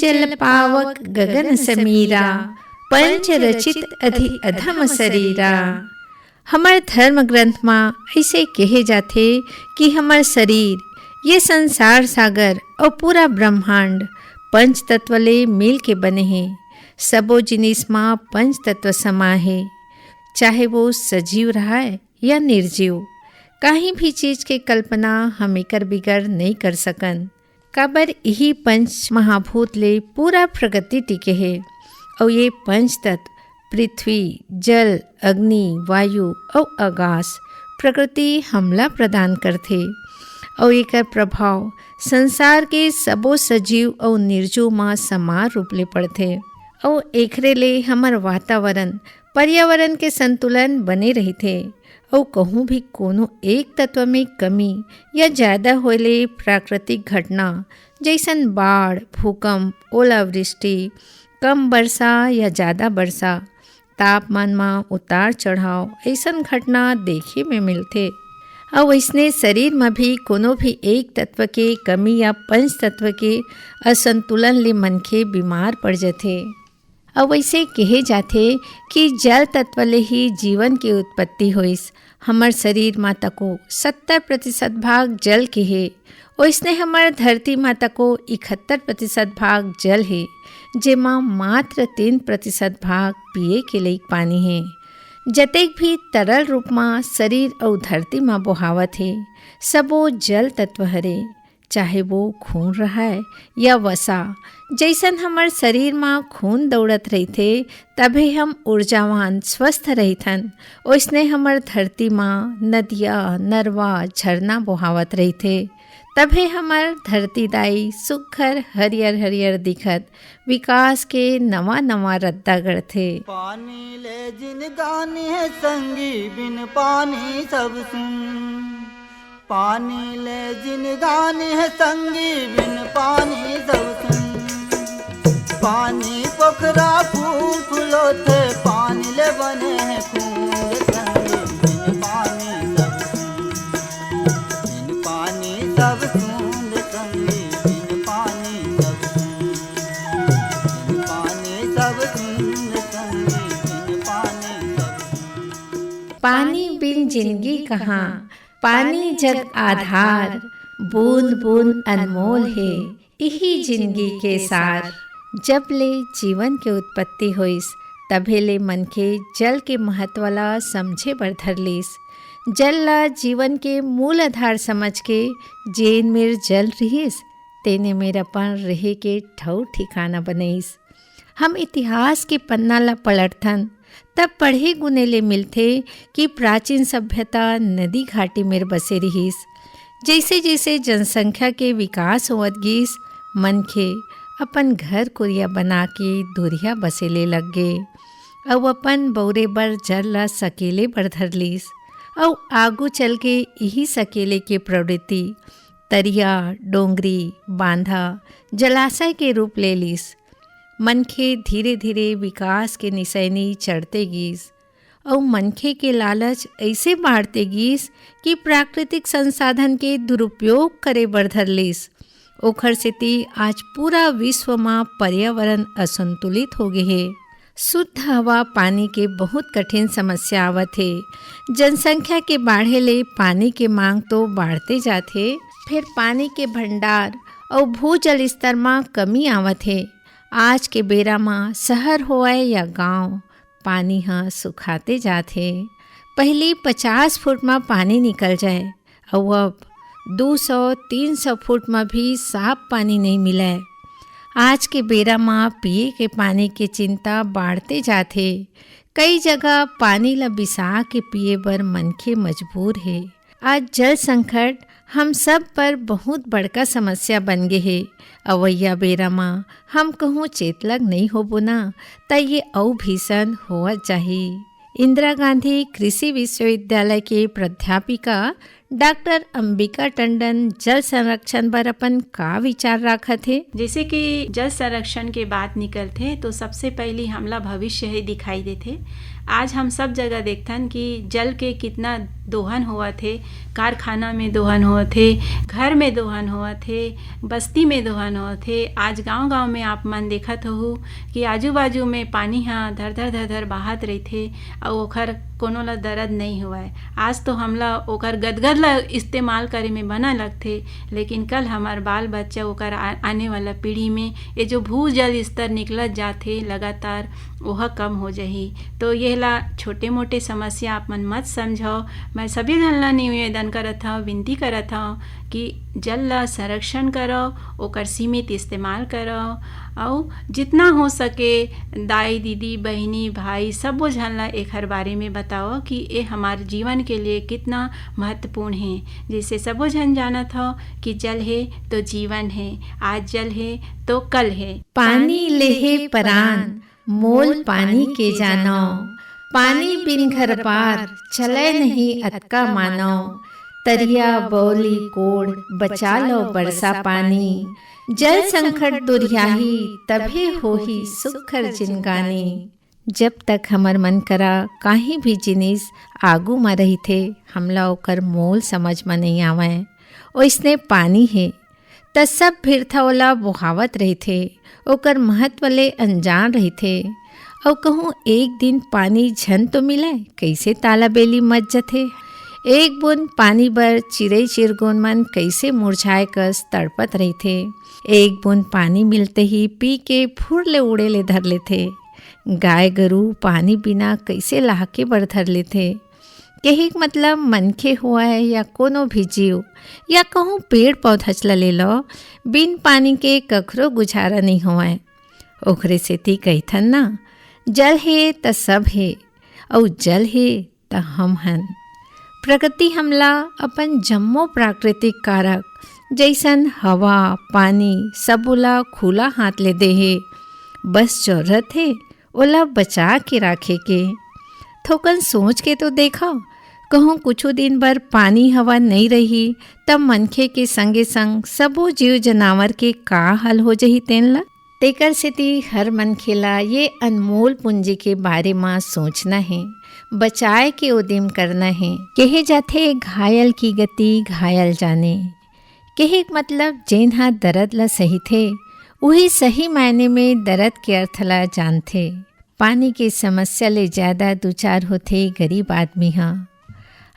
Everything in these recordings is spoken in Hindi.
जल पावक गगन समीरा, पंच रचित अधि अधम शरीरा। हमार धर्म ग्रंथ में ऐसे कहे जाते कि हमार शरीर, ये संसार सागर और पूरा ब्रह्मांड पंच तत्व ले मिल के बने हैं। सबो जिनिस में पंच तत्व समा है, चाहे वो सजीव रहा है या निर्जीव। कहीं भी चीज के कल्पना हम एकर बिगर नहीं कर सकन, काबर यही पंच महाभूत ले पूरा प्रगति टिके है। और ये पंच तत्व पृथ्वी, जल, अग्नि, वायु और आकाश प्रकृति हमला प्रदान करथे और एकर प्रभाव संसार के सबो सजीव और निर्जीव में समान रूप ले पड़थे। और एकरे ले हमार वातावरण पर्यावरण के संतुलन बने रहते। और कहूँ भी कोनो एक तत्व में कमी या ज़्यादा होले प्राकृतिक घटना जैसन बाढ़, भूकंप, ओलावृष्टि, कम वर्षा या ज़्यादा वर्षा, तापमान में उतार चढ़ाव, ऐसन घटना देखे में मिलते। और वैसने शरीर में भी कोनो भी एक तत्व के कमी या पंच तत्व के असंतुलन ले मनखे बीमार पड़ जाते। और वैसे कहे जाते कि जल तत्व ले ही जीवन की उत्पत्ति होइस। हमार शरीर माता को 70% भाग जल के है, वैसने हमार धरती माता को 71% भाग जल है, जेमा मात्र 3% भाग पिए के लिए पानी है। जतेक भी तरल रूप में शरीर और धरती में बहावत है, सबो जल तत्व हरे, चाहे वो खून रहा है या वसा। जैसन हमार शरीर में खून दौड़त रहते तभी हम ऊर्जावान स्वस्थ रहथन, वैसने हमार धरती में नदिया, नरवा, झरना बहावत रहते तभी हमार धरती दाई सुघर हरियर हरियर दिखत विकास के नवा नवा रद्दा गढ़थे। पानी ले जिन गानी है संगी बिन पानी सब सुन, पानी ले जिन गानी है संगी बिन पानी सब सुन। पानी पोखरा फूल फूलो थे, पानी ले बने हैं खून संगी बिन पानी सब सुन, बिन पानी सब सुन संगी बिन पानी सब सुन, बिन पानी सब सुन संगी बिन पानी सब सुन। पानी बिन जिंदगी कहाँ, पानी जग आधार, बूंद बूंद अनमोल है यही जिंदगी के सार। जब ले जीवन के उत्पत्ति होइस तभे ले मनखे जल के महत्व ला समझे बर धरलिस। जल ला जीवन के मूल आधार समझ के जेन मेर जल रहिस तेने मेर अपन रहे के ठौर ठिकाना बनइस। हम इतिहास के पन्ना ला पलटथन तब पढ़े गुने ले मिलथे कि प्राचीन सभ्यता नदी घाटी में बसे रहिस। जैसे जैसे जनसंख्या के विकास होवत गिस, मनखे अपन घर कुरिया बना के दुरिया बसेले लग गे और अपन बौरे बर जल ला सकेले बर धरलिस। और आगू चल के यही सकेले के प्रवृत्ति तरिया, डोंगरी, बांधा, जलाशय के रूप ले लिस। मनखे धीरे धीरे विकास के निशानी चढ़ते गिस और मनखे के लालच ऐसे बढ़ते गिस कि प्राकृतिक संसाधन के दुरुपयोग करे बर धरलिस। ओखर सेती आज पूरा विश्व में पर्यावरण असंतुलित हो गए है। शुद्ध हवा पानी के बहुत कठिन समस्या आवत है। जनसंख्या के बाढ़े ले पानी के मांग तो बढ़ते जाते, फिर पानी के भंडार और भूजल स्तर में कमी आवत है। आज के बेरा में शहर होए या गांव, पानी हाँ सुखाते जाते। पहले 50 फुट में पानी निकल जाए और अब 200-300 फुट में भी साफ पानी नहीं मिले। आज के बेरा में पिए के पानी के चिंता बढ़ते जाते। कई जगह पानी ला बिसा के पिए बर मनखे मजबूर है। आज जल संकट हम सब पर बहुत बड़का समस्या बन गए है। अवैया बेरा में हम कहूँ चेतलग नहीं होबो ना त ये औ भीषण होवत जाही। इंदिरा गांधी कृषि विश्वविद्यालय के प्राध्यापिका डॉक्टर अंबिका टंडन जल संरक्षण पर अपन का विचार रखा थे। जैसे कि जल संरक्षण के बात निकलते तो सबसे पहले हमला भविष्य ही दिखाई देते। आज हम सब जगह देखथन कि जल के कितना दोहन हुआ थे, कारखाना में दोहन हुआ थे, घर में दोहन हुआ थे, बस्ती में दोहन हुआ थे। आज गांव-गांव में आप मन देखत हो कि आजू बाजू में पानी हाँ धर धर बहात रही थे और ओखर कोनो ला दर्द नहीं हुआ है। आज तो हमला ओकर गदगद ला इस्तेमाल करे में बना लगथे, लेकिन कल हमार बाल बच्चा ओकर आने वाला पीढ़ी में ये जो भूजल स्तर निकलत जाथे लगातार वह कम हो जाही। तो ये ला छोटे मोटे समस्या आप मन मत समझो। मैं सभी जन ला निवेदन करत हूँ, विनती करत हूँ कि जल ला संरक्षण करो, ओकर सीमित इस्तेमाल करो और जितना हो सके दाई दीदी बहनी भाई सब जन ला एक हर बारे में बताओ कि ये हमारे जीवन के लिए कितना महत्वपूर्ण है। जैसे सब जन जानत हो कि जल है तो जीवन है, आज जल है तो कल है। पानी लेहे परान मोल पानी के जानो, पानी बिन घर पार चले नहीं अतका मानो। तरिया बौली कोड़ बचा लो बरसा पानी, जल संकट दुरियाही तभी होही सुखर जिनगानी। जब तक हमर मन करा काहीं भी जिनिस आगू में रही थे हमला ओकर मोल समझ में नहीं आवे। ओइसने पानी है त सब फिरथा ओला बुहावत रही थे, ओकर महत्व ले अनजान रही थे। और कहूँ एक दिन पानी झन तो मिले कैसे ताला बेली मच जथे। एक बूंद पानी बर चिड़ई चिरगोन मन कैसे मुरझाए कस तड़पत रही थे। एक बूंद पानी मिलते ही पी के फुर ले उड़े ले धर लेथे। गाय गरू पानी बिना कैसे लाहके बर धर लेथे। कहे मतलब मनखे हुआ है या कोनो भी जीव या कहूँ पेड़ पौधा चला ले लो, बिन पानी के कखरो गुजारा नहीं हुआ है। ओखरे सेती कहथन ना, जल है त सब है और जल है त हम हन। प्रकृति हमला अपन जम्मो प्राकृतिक कारक जैसन हवा पानी सब ओला खुला हाथ ले दे है। बस जरूरत है ओला बचा के राखे के। थोकन सोच के तो देखो, कहूँ कुछ दिन भर पानी हवा नहीं रही तब मनखे के संगे संग सबो जीव जनावर के का हाल हो जही तेन ला। तेकर सेती हर मनखे ला ये अनमोल पूंजी के बारे में सोचना है, बचाए के उद्यम करना है। कहे जाथे घायल की गति घायल जाने। कहे मतलब जेन हा दर्द ला सही थे वही सही मायने में दर्द के अर्थ ला जानथे। पानी के समस्या ले ज़्यादा दो चार होथे गरीब आदमी हाँ।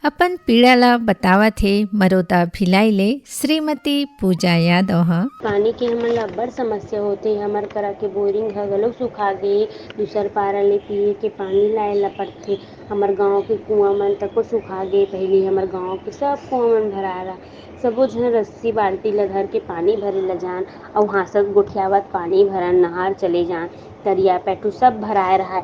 अपन पीड़ा ला बतावा थे मरोदा भिलाई ले श्रीमती पूजा यादव हा। पानी के हमन ला बड़ समस्या होथे। हमर करा के बोरिंग ह घलो सुखा गे, दूसर पारा ले पिए के पानी लाए ला पड़थे। हमर गांव के कुआं मन तको सुखा गे। पहले हमर गांव के सब कुआं मन भराए रहा, सबो झन रस्सी बाल्टी ला धर के पानी भरे ला जान और हासक गोठियावत पानी भरन नहार चले जान। तरिया पैटू सब भराए रहा,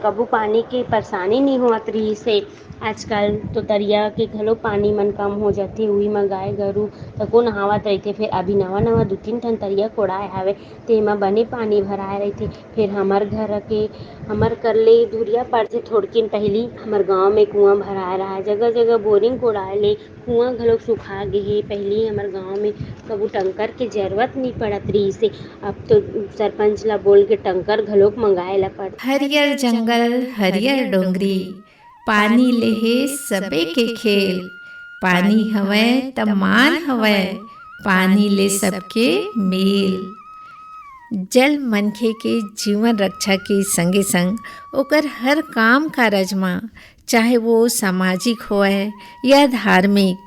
कबू पानी के परेशानी नहीं होत रही से। आजकल तो तरिया के घलो पानी मन कम हो जाथे, उही म गाय गरू तको नहावत रहिथे। फिर अभी नवा 2-3 ठन तरिया कोड़ाए हावे तेमा बने पानी भराए रहिथे। फिर हमर घर के हमर कर ले धुरिया पड़थे थोड़किन पहली हमर गांव में कुआं भराए रहा, जगह जगह बोरिंग कोड़ाए ले कुआं घलो सुखा गे हे। पहली हमर गांव में कबू टंकर के जरूरत नहीं पड़त रही से, अब तो सरपंच ला बोल के टंकर घलोक मंगाए ला पड़। हरियर जंगल हरियर डोंगरी, पानी लेहे सबे के खेल। पानी हवै त मान हवै, पानी ले सबके मेल। जल मनखे के जीवन रक्षा के संगे संग ओकर हर काम कारज में, चाहे वो सामाजिक होए या धार्मिक,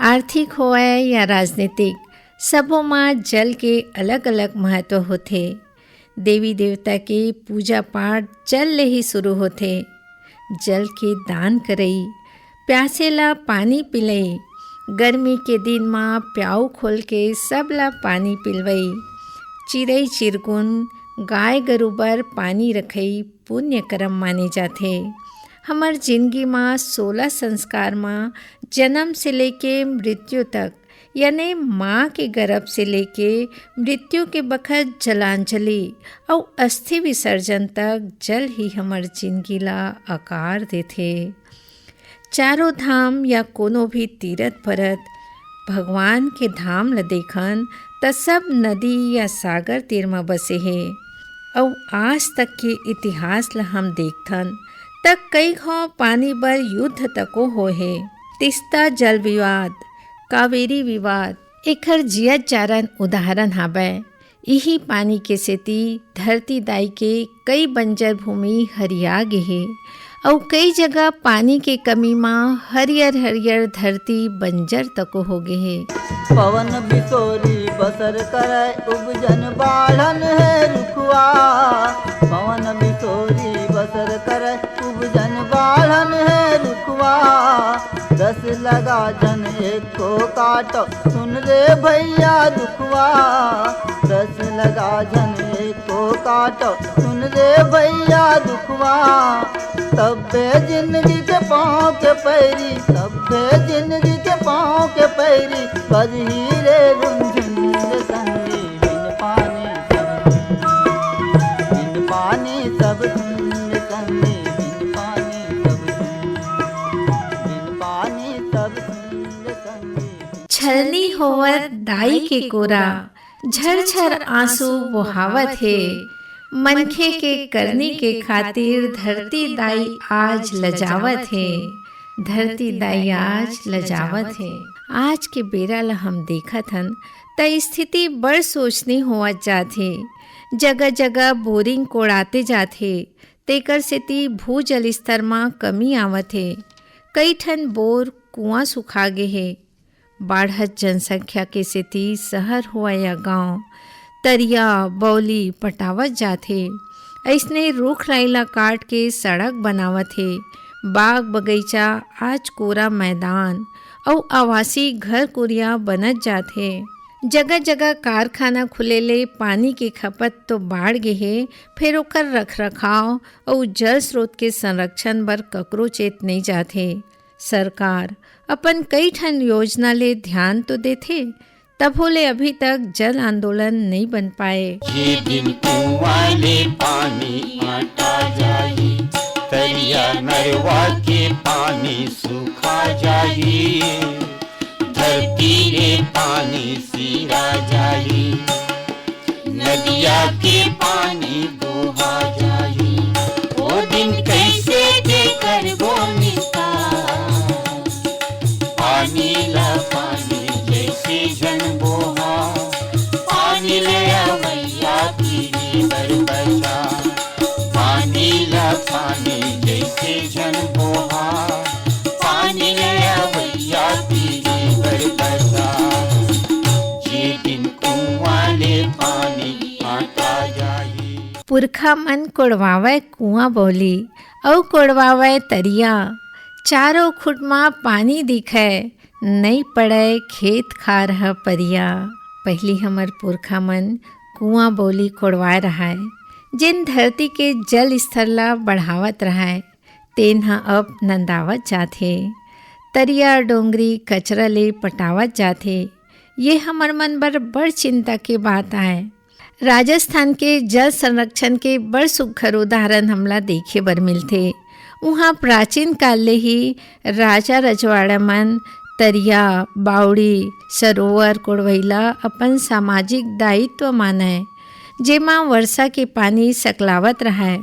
आर्थिक होए या राजनीतिक, सबों में जल के अलग अलग महत्व होथे। देवी देवता के पूजा पाठ जल ले ही शुरू होथे। जल के दान करई, प्यासे ला पानी पिलई, गर्मी के दिन में प्याऊ खोल के सब ला पानी पिलवई, चिड़ई चिरगुन गाय गरू बर पानी रखई पुण्य कर्म माने जाथे। हमर जिंदगी में 16 संस्कार में जन्म से लेके मृत्यु तक यानी माँ के गर्भ से लेके मृत्यु के बखत जलांजलि और अस्थि विसर्जन तक जल ही हमर जिंदगी ला आकार देथे। चारों धाम या कोनो भी तीरथ परत भगवान के धाम ल देखन त सब नदी या सागर तीर में बसे है और आज तक के इतिहास ला हम देखथन तक कई घाव पानी बर युद्ध तको होहे। तिस्ता जल विवाद, कावेरी विवाद एकर जियत जारन उदाहरण हावय। यही पानी के सेती धरती दाई के कई बंजर भूमि हरिया गे हे और कई जगह पानी के कमी मां हरियर हरियर धरती बंजर तको हो गे हे। पवन बिसोरी बसर करे उपजन बाढ़न है रुखवा। पवन बिसोरी बसर करे उपजन बाढ़न है रुखवा। रस लगा जन एक को काटो सुन रे भैया दुखवा। रस लगा जन एक को काटो सुन रे भैया दुखवा। तब्बे जिंदगी के पाँव के पैरी, तब्बे जिंदगी के पाँव के पैरी बजही रे रुंझुन संगी। बिन पानी सब धुंध संगी। बिन पानी सब धुंध संगी। छलनी होवत दाई के कोरा, झरझर आंसू बहावत है। मनखे के करनी के खातिर धरती दाई आज लजावत है। धरती दाई आज लजावत है। आज के बेरा ला हम देखत हन त स्थिति बड़ सोचनी होवत जाथे। जगह जगह बोरिंग कोड़ाते जाथे, तेकर सेती भूजल स्तर में कमी आवत है। कई ठन बोर कुआं सुखा गे हे। बाढ़त जनसंख्या के सेती शहर हुआ या गांव तरिया बौली पटावत जाथे। ऐसने रुख राइला काट के सड़क बनावत हे। बाग बगीचा आज कोरा मैदान और आवासी घर कुरिया बनत जाथे। जगह जगह कारखाना खुलेले पानी के खपत तो बाढ़ गे हे। फिर ओकर रख रखाव और जल स्रोत के संरक्षण बर ककरो चेत नहीं जाथे। सरकार अपन कई ठन योजना ले ध्यान तो देथे, तब होले अभी तक जल आंदोलन नहीं बन पाए। ये दिन कुआं ले पानी आटा जाई, तरिया नरवा के पानी सूखा जाई। धरती रे पानी सीरा जाई, नदिया के पानी दोहा जाई। वो दिन कैसे देकर बोनिका, पानी ला पानी जैसे जन बोहा। पानी ले आवैया पीरी बर बचा, पानी ला पानी जैसे जन बोहा। पानी ले आवैया पीरी बर बचा, ये दिन कुआं ले पानी आता जाई। पुरखा मन कोड़वावे कुआं बोली और कोड़वावे तरिया। चारों खुट माँ पानी दिखे, नहीं पड़े खेत खार ह परिया। पहली हमर पुरखा मन कुआं बोली कोड़वाए रहा है, जिन धरती के जल स्तर ला बढ़ावत रहा है, तेन ह अब नंदावत जाथे। तरिया डोंगरी कचरा ले पटावत जाथे। ये हमर मन बर बड़ चिंता के बात आए। राजस्थान के जल संरक्षण के बड़ सुघर उदाहरण हमला देखे बर मिलथे। वहाँ प्राचीन काल ले ही राजा रजवाड़ा मन तरिया बावड़ी सरोवर कोड़वैला अपन सामाजिक दायित्व माने, जेमा वर्षा के पानी सकलावत रहा।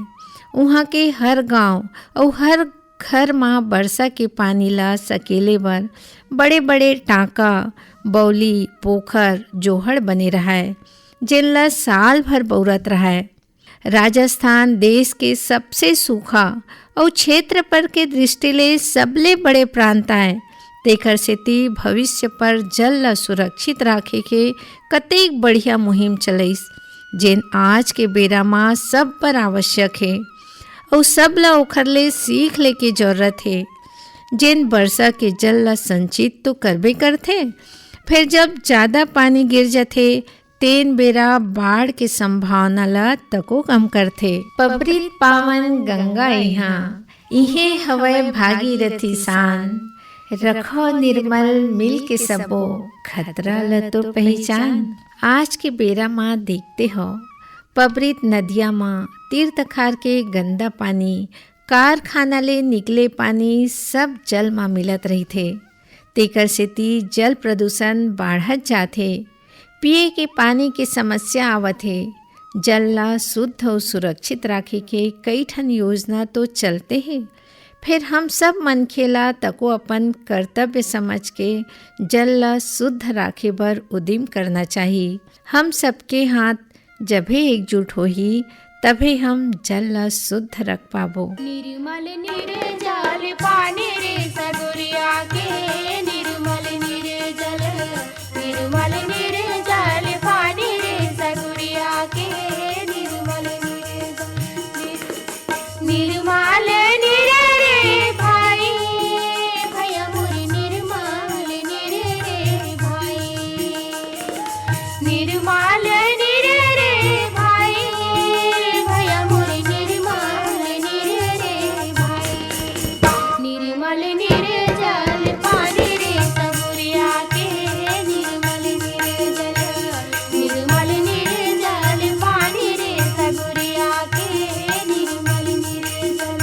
वहाँ के हर गांव और हर घर माँ वर्षा के पानी ला सकेले बर बड़े बड़े टाँका बौली पोखर जोहड़ बने रहा, जिनला साल भर बौरत रहा। राजस्थान देश के सबसे सूखा और क्षेत्र पर के दृष्टि ले सबले बड़े प्रांत है। तेकर सेती भविष्य पर जल ला सुरक्षित राखे के कतेक बढ़िया मुहिम चलइस, जेन आज के बेरा माँ सब पर आवश्यक है और सब ला ओखर ले सीख ले के जरूरत है। जेन वर्षा के जल ला संचित तो करबे करथे, फिर जब ज़्यादा पानी गिर जाथे तेन बेरा बाढ़ के संभावना ला तको कम करथे। पबरित पावन गंगा इहाँ, इहे हवय भागीरथी सान। रखो निर्मल मिल के सबो, खतरा ल तो पहचान। आज के बेरा माँ देखते हो पबरित नदिया माँ तीर तखार के गंदा पानी, कारखाना ले निकले पानी सब जल माँ मिलत रही थे। तेकर सेती जल प्रदूषण बढ़त जाथे। पिए के पानी की समस्या आवत है। जल ला शुद्ध और सुरक्षित राखे के कई ठन योजना तो चलते हैं, फिर हम सब मनखे ला तको अपन कर्तव्य समझ के जल ला शुद्ध राखे बर उद्यम करना चाहिए। हम सबके हाथ जभे एकजुट होही तभे हम जल ला शुद्ध रख पाबो। निर्मल निर्जल पानी रे सगुरिया के, निर्मल निर्जल निर्मल निर्जल पानी रे सगुरिया के, निर्मल निर्मल रे भाई भैया मोर निर्मल रे भाई, निर्मल रे भाई भैया मोर निर्मल रे भाई, निर्मल निर्जल पानी रे सगुरिया के, निर्मल निर्जल निर्मल निर्जल पानी रे सगुरिया के, निर्मल निर्जल।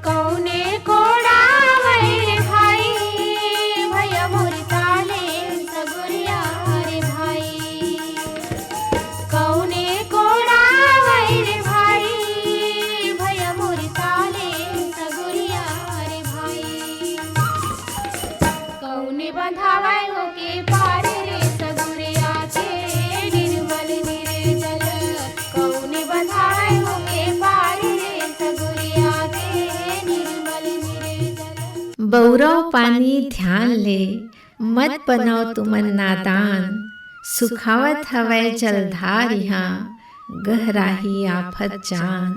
कौने कोड़ा रे भाई भैया मोर ताले सगुरिया रे भाई, कौने कोड़ा रे भाई भैया मोर ताले सगुरिया रे भाई, कौने बंधावे होके पार रे सगुरिया के, निर्मल निर्जल कौने बंधावे होके पार रे सगुरिया के, निर्मल निर्जल। बौरव पानी ध्यान ले, मत बनाओ तुमन नादान, सुखावत हवै जलधार यहाँ, गहराही आफत जान।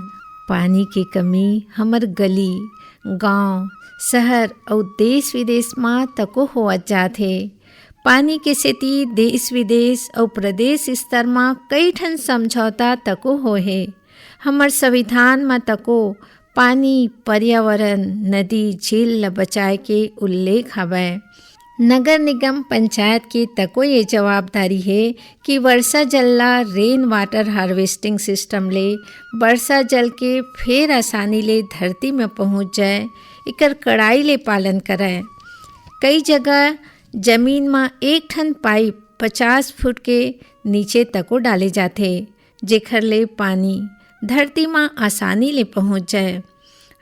पानी की कमी हमर गली, गांव, शहर और देश विदेश में तको होवत जाथे। पानी के सेती देश विदेश और प्रदेश स्तर में कई ठन समझौता तको होहे। हमर संविधान में तको पानी, पर्यावरण, नदी, झील ल बचाए के उल्लेख हवै। नगर निगम पंचायत की तको ये जवाबदारी है कि वर्षा जल ला रेन वाटर हार्वेस्टिंग सिस्टम ले वर्षा जल के फेर आसानी ले धरती में पहुंच जाए, इकर कड़ाई ले पालन करे। कई जगह जमीन में एक ठन पाइप 50 फुट के नीचे तको डाले जाथे, जेखर ले पानी धरती में आसानी ले पहुंच जाए।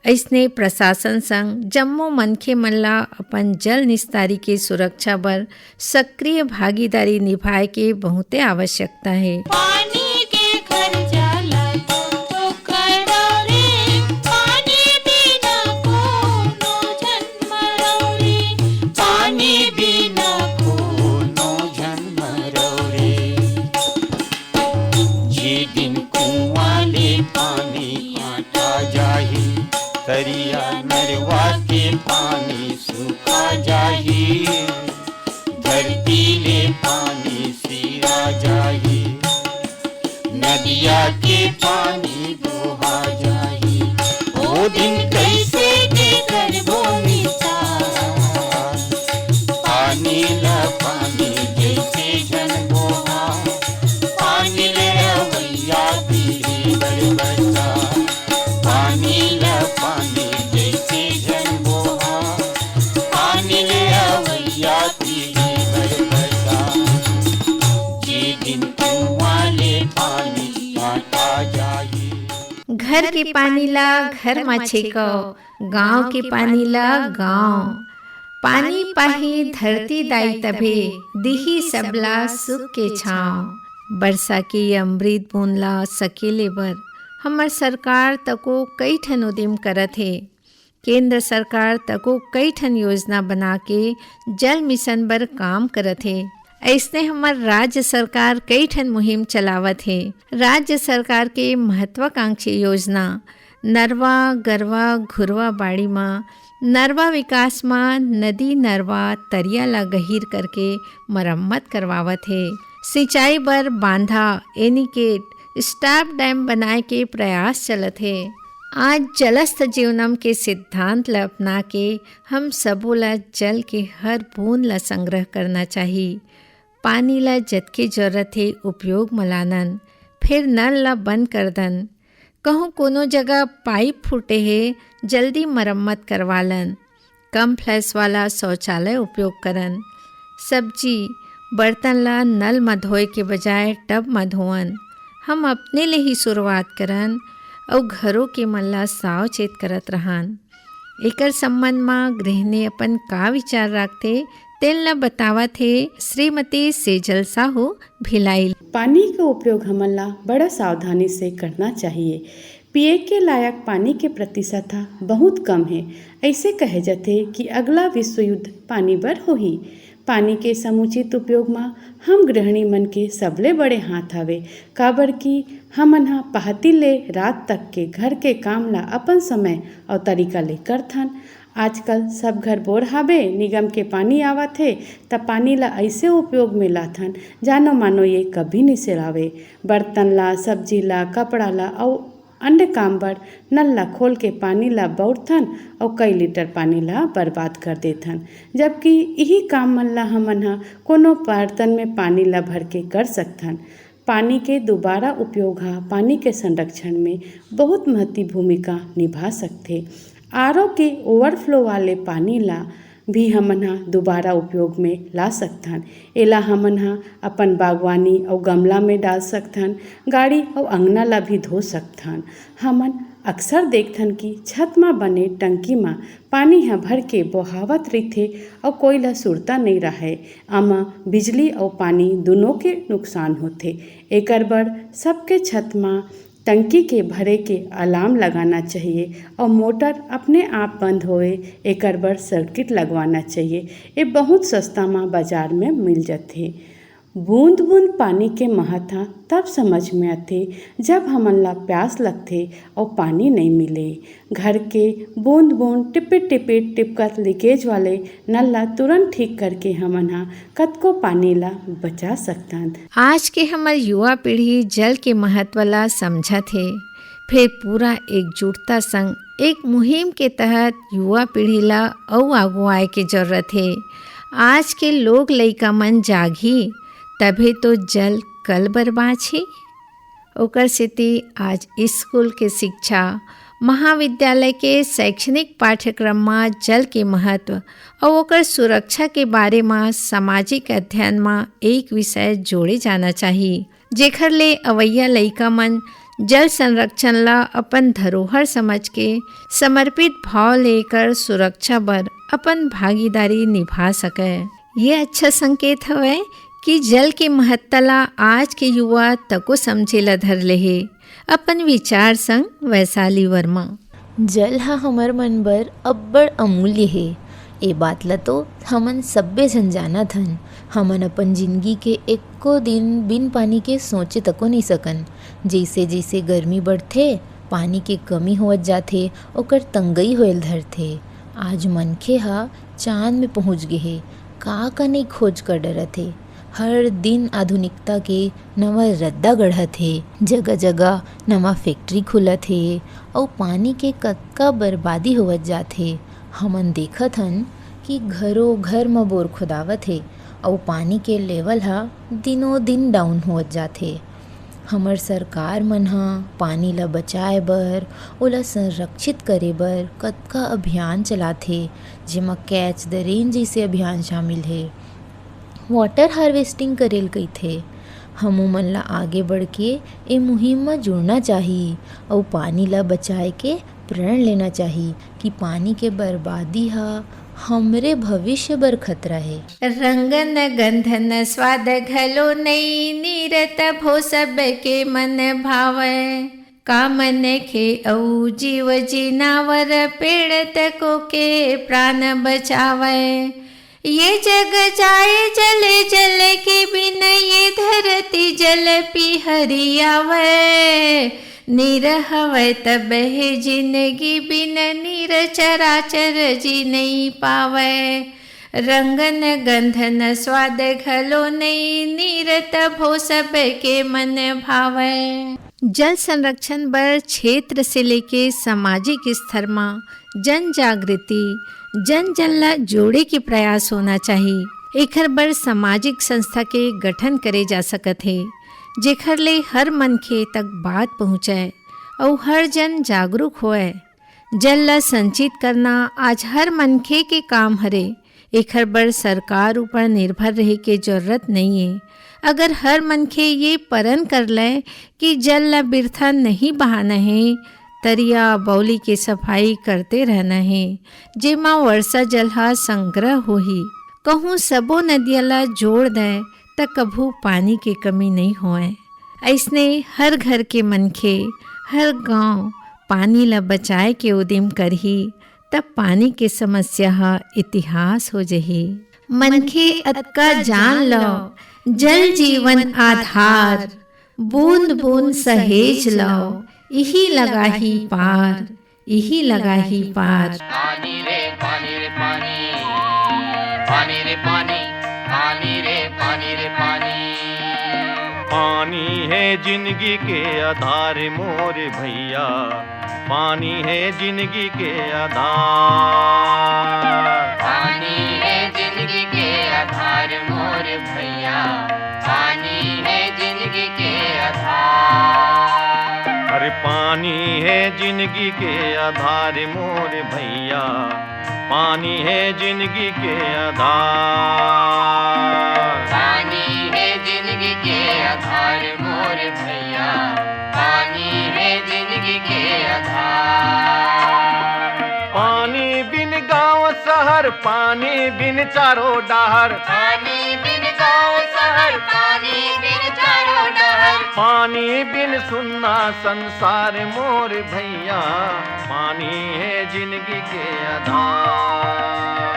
ऐसने प्रशासन संग जम्मो मनखे मन ला अपन जल निस्तारी के सुरक्षा बर सक्रिय भागीदारी निभाए के बहुते आवश्यकता है। पानी के खर्चा तो करो रे, पानी बिना कोनो जन्म रे, पानी बिना कोनो जन्म रे। जे दिन कुआं ले पानी आटा जाही, तरिया नरवा के पानी सूखा जाही, धरती ले पानी सिरा जाही, नदिया के पानी दोहा जाही। ओ दिन कैसे देकर भूमि पानी ला पानी जैसे जन बोहा, पानी ले अवैया पीढ़ी बरबसा, पानी ला पानी जैसे जन बोहा, पानी ले अवैया पीढ़ी बरबसा। जे दिन कुआं ले पानी आटा जाही, घर के पानी ला घर में छेको, गांव के पानी ला गांव। पानी पाही धरती दाई तभे, दिही सबला सुख के छाँव। वर्षा की अमृत बूंद ला सकेले बर हमर सरकार तको कई ठन उद्यम करत है। केंद्र सरकार तको कई ठन योजना बना के जल मिशन बर काम करत है। ऐसने हमर राज्य सरकार कई ठन मुहिम चलावत है। राज्य सरकार के महत्वाकांक्षी योजना नरवा, गरवा, घुरवा बाड़ी में नरवा विकास में नदी, नरवा, तरिया ला गहीर करके मरम्मत करवावत है। सिंचाई बर बांधा, एनीकेट, स्टॉप डैम बनाए के प्रयास चलत है। आज जलस्थ जीवनम के सिद्धांत ला अपना के हम सबो ला जल के हर बूंद ला संग्रह करना चाहिए। पानी ला जतके जरूरत है उपयोग में लानन, फिर नल ला बंद कर दन। कहूँ कोनो जगह पाइप फूटे है, जल्दी मरम्मत करवालन। कम फ्लैश वाला शौचालय उपयोग करन। सब्जी बर्तन ला नल में धोए के बजाय टब में धोवन। हम अपने ले ही शुरुआत करन और घरों के मन ला सावचेत करत रहन। एकर संबंध में गृहिणी अपन का विचार रखते तेल ला बतावत है श्रीमती सेजल साहू भिलाई। पानी का उपयोग हमन ला बड़ा सावधानी से करना चाहिए। पिए के लायक पानी के प्रतिशत बहुत कम है। ऐसे कहे जाते कि अगला विश्व युद्ध पानी बर होही। पानी के समुचित उपयोग में हम गृहिणी मन के सबले बड़े हाथ हवे, काबर कि हमन हा पहती ले रात तक के घर के काम ला अपन समय और तरीका ले करथन। आजकल सब घर बोर हावे, निगम के पानी आवत है तब पानी ला ऐसे उपयोग में लाथन जानो मानो ये कभी नहीं सिरावे। बर्तन ला, सब्जी ला, कपड़ा ला और अन्य काम बर नल ला खोल के पानी ला बउरथन और कई लीटर पानी ला बर्बाद कर देथन। जबकि यही काम मन ला हमन हा कोनो बर्तन में पानी ला भर के कर सकथन। पानी के दोबारा उपयोग हा पानी के संरक्षण में बहुत महत्वपूर्ण भूमिका निभा सकते। आरओ के ओवरफ्लो वाले पानी ला भी हमन हा दोबारा उपयोग में ला सकथन। एला हमन हा अपन बागवानी और गमला में डाल सकथन, गाड़ी और अंगना ला भी धो सकथन। हमन अक्सर देखथन कि छत में बने टंकी में पानी हा भर के बहावत रहिथे और कोई ला सुरता नहीं रहे। आमा बिजली और पानी दोनों के नुकसान होथे। एकर बर सबके छत में टंकी के भरे के अलार्म लगाना चाहिए और मोटर अपने आप बंद होए एकर बर सर्किट लगवाना चाहिए। ये बहुत सस्ता में बाजार में मिल जाते। बूंद बूंद पानी के महत्व तब समझ में आते जब हमन ला प्यास लगते और पानी नहीं मिले। घर के बूंद बूंद टिपिट टिपिट टिपकत लीकेज वाले नल ला तुरंत ठीक करके हमन हा कतको पानी ला बचा सकथन। आज के हमार युवा पीढ़ी जल के महत्व ला समझत है। फिर पूरा एकजुटता संग एक मुहिम के तहत युवा पीढ़ी ला और आगुआए के जरूरत है। आज के लोग लइका मन जागी तभी तो जल कल बर्बाद है। ओकर स्थिति आज स्कूल के शिक्षा, महाविद्यालय के शैक्षणिक पाठ्यक्रम में जल के महत्व और ओकर सुरक्षा के बारे में सामाजिक अध्ययन में एक विषय जोड़े जाना चाहिए, जेखर ले अवैया लइका मन जल संरक्षण ला अपन धरोहर समझ के समर्पित भाव लेकर सुरक्षा बर अपन भागीदारी निभा सके। ये अच्छा संकेत हवे कि जल के महत्ता ला आज के युवा तको समझेला धर ले है। अपन विचार संग वैशाली वर्मा। जल हा हमर मन बर अब्बड़ अमूल्य है। ए बात ला तो हमन सब्बे जन जानत हन। हमन अपन जिंदगी के एको दिन बिन पानी के सोचे तको नहीं सकन। जैसे जैसे गर्मी बढ़थे पानी के कमी होत जाथे, ओकर तंगई होयल धरथे। आज मनखे हा चांद में पहुँच गे हे, का नहीं खोज कर डरत हे। हर दिन आधुनिकता के नवा रद्दा गढ़त हे, जगह जगह नवा फैक्ट्री खुलत हे और पानी के कतका बर्बादी होवत जाथे। हमन देखत हन कि घरों घर में बोर खोदावत हे और पानी के लेवल हा दिनों दिन डाउन होवत जाथे। हमर सरकार मन हा पानी ला बचाए बर, ओला संरक्षित करे बर कतका अभियान चलाथे, जेमा कैच द रेन जैसे अभियान शामिल हे। वाटर हार्वेस्टिंग करेल कइथे। हमू मन ला आगे बढ़ के ए मुहिम में जुड़ना चाहिए और पानी ला बचाए के प्रण लेना चाहिए कि पानी के बर्बादी हा हमरे भविष्य बर खतरा है। रंगन गंधन स्वाद घलो नई नीरत भो सब के मन भावै। का मन खे औ जीव जीनावर पेड़ तको के प्राण बचावै। ये जग जाए जले जल के बिन ये धरती जल पिहरियावै। नीर हवै तब है जिंदगी बिन नीर चराचर जी नहीं पावै। रंगन गंधन स्वाद घलो नहीं नीर तभो सब के मन भावै। जल संरक्षण बर क्षेत्र से लेके सामाजिक स्तर में जन जागृति, जन जन ला जोड़े के प्रयास होना चाहिए। एकर बर सामाजिक संस्था के गठन करे जा सकत है, जेखर ले हर मनखे तक बात पहुँचाए और हर जन जागरूक होए। जल ला संचित करना आज हर मनखे के काम हरे। एखर बर सरकार ऊपर निर्भर रहे के जरूरत नहीं है। अगर हर मनखे ये परन कर ले कि जल ला बिरथा नहीं बहाना है, तरिया बौली के सफाई करते रहना है, जेमा वर्षा जल हा संग्रह होही। कहूँ सबो नदिया ला जोड़ दे त कभू पानी के कमी नहीं होए। ऐसने हर घर के मनखे हर गांव पानी ला बचाए के उद्यम करही, तब पानी के समस्या हा इतिहास हो जही। मनखे अतका जान लो, जल जीवन आधार, बूंद बूंद सहेज लो, यही लगा ही पार, यही लगा ही पार। पानी रे पानी रे पानी, पानी रे पानी, पानी रे पानी रे पानी। पानी है जिंदगी के आधार मोरे भैया, पानी है जिंदगी के आधार। पानी है जिंदगी के आधार मोरे भैया, पानी है जिंदगी के आधार। अरे पानी है जिंदगी के आधार मोरे भैया, पानी है जिंदगी के आधार। पानी है जिंदगी के आधार मोरे भैया, पानी है जिंदगी के आधार। पानी बिन गांव शहर, पानी बिन चारों डहर, पानी बिन गाँव शहर, पानी बिन चारों डहर। पानी बिन सुन्ना संसार मोर भैया, पानी है जिंदगी के आधार।